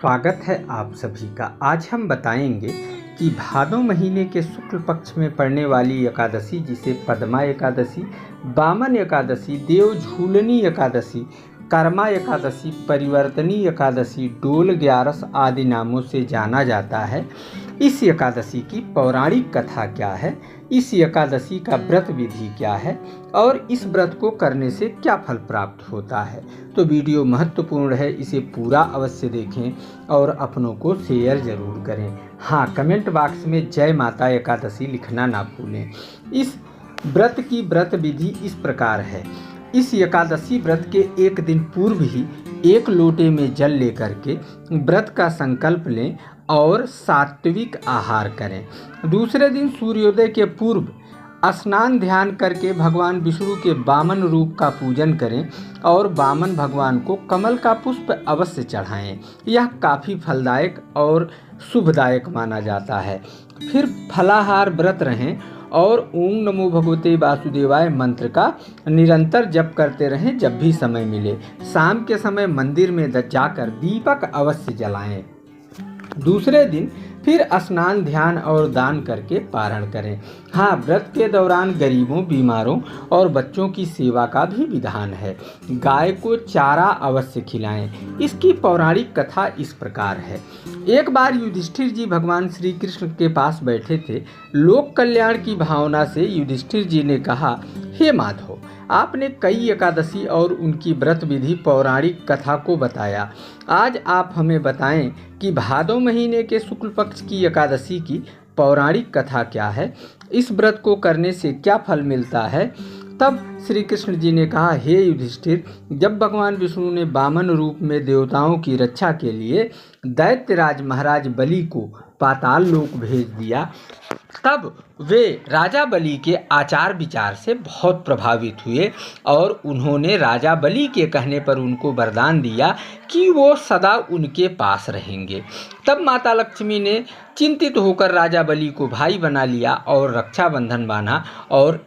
स्वागत है आप सभी का। आज हम बताएंगे कि भादों महीने के शुक्ल पक्ष में पड़ने वाली एकादशी, जिसे पद्मा एकादशी, वामन एकादशी, देव झूलनी एकादशी, कर्मा एकादशी, परिवर्तनी एकादशी, डोल ग्यारस आदि नामों से जाना जाता है। इस एकादशी की पौराणिक कथा क्या है, इस एकादशी का व्रत विधि क्या है और इस व्रत को करने से क्या फल प्राप्त होता है। तो वीडियो महत्वपूर्ण है, इसे पूरा अवश्य देखें और अपनों को शेयर जरूर करें। हाँ, कमेंट बॉक्स में जय माता एकादशी लिखना ना भूलें। इस व्रत की व्रत विधि इस प्रकार है। इस एकादशी व्रत के एक दिन पूर्व ही 1 लोटे में जल लेकर के व्रत का संकल्प लें और सात्विक आहार करें। दूसरे दिन सूर्योदय के पूर्व स्नान ध्यान करके भगवान विष्णु के वामन रूप का पूजन करें और वामन भगवान को कमल का पुष्प अवश्य चढ़ाएं। यह काफ़ी फलदायक और शुभदायक माना जाता है। फिर फलाहार व्रत रहें और ओम नमो भगवते वासुदेवाय मंत्र का निरंतर जप करते रहें। जब भी समय मिले शाम के समय मंदिर में जाकर दीपक अवश्य जलाएं। दूसरे दिन फिर स्नान ध्यान और दान करके पारण करें। हाँ, व्रत के दौरान गरीबों, बीमारों और बच्चों की सेवा का भी विधान है। गाय को चारा अवश्य खिलाएं। इसकी पौराणिक कथा इस प्रकार है। एक बार युधिष्ठिर जी भगवान श्री कृष्ण के पास बैठे थे। लोक कल्याण की भावना से युधिष्ठिर जी ने कहा, हे माधव, आपने कई एकादशी और उनकी व्रत विधि पौराणिक कथा को बताया। आज आप हमें बताएं कि भादों महीने के शुक्ल पक्ष की एकादशी की पौराणिक कथा क्या है, इस व्रत को करने से क्या फल मिलता है। तब श्री कृष्ण जी ने कहा, हे युधिष्ठिर, जब भगवान विष्णु ने वामन रूप में देवताओं की रक्षा के लिए दैत्यराज महाराज बलि को पाताल लोक भेज दिया, तब वे राजा बलि के आचार विचार से बहुत प्रभावित हुए और उन्होंने राजा बलि के कहने पर उनको वरदान दिया कि वो सदा उनके पास रहेंगे। तब माता लक्ष्मी ने चिंतित होकर राजा बलि को भाई बना लिया और रक्षाबंधन बांधा और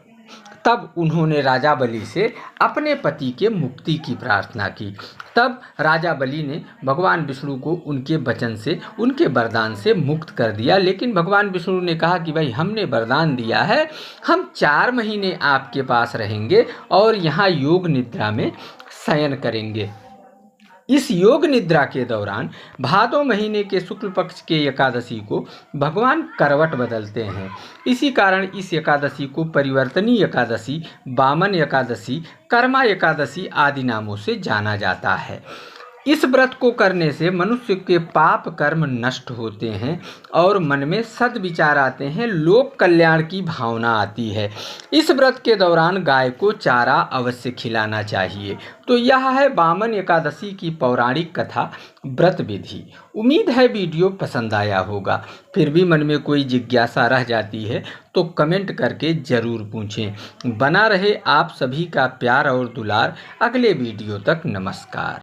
तब उन्होंने राजा बलि से अपने पति के मुक्ति की प्रार्थना की। तब राजा बलि ने भगवान विष्णु को उनके वचन से, उनके वरदान से मुक्त कर दिया। लेकिन भगवान विष्णु ने कहा कि भाई, हमने वरदान दिया है, हम 4 महीने आपके पास रहेंगे और यहाँ योग निद्रा में शयन करेंगे। इस योग निद्रा के दौरान भादों महीने के शुक्ल पक्ष के एकादशी को भगवान करवट बदलते हैं। इसी कारण इस एकादशी को परिवर्तनी एकादशी, वामन एकादशी, कर्मा एकादशी आदि नामों से जाना जाता है। इस व्रत को करने से मनुष्य के पाप कर्म नष्ट होते हैं और मन में सद्विचार आते हैं, लोक कल्याण की भावना आती है। इस व्रत के दौरान गाय को चारा अवश्य खिलाना चाहिए। तो यह है वामन एकादशी की पौराणिक कथा, व्रत विधि। उम्मीद है वीडियो पसंद आया होगा। फिर भी मन में कोई जिज्ञासा रह जाती है तो कमेंट करके ज़रूर पूछें। बना रहे आप सभी का प्यार और दुलार। अगले वीडियो तक नमस्कार।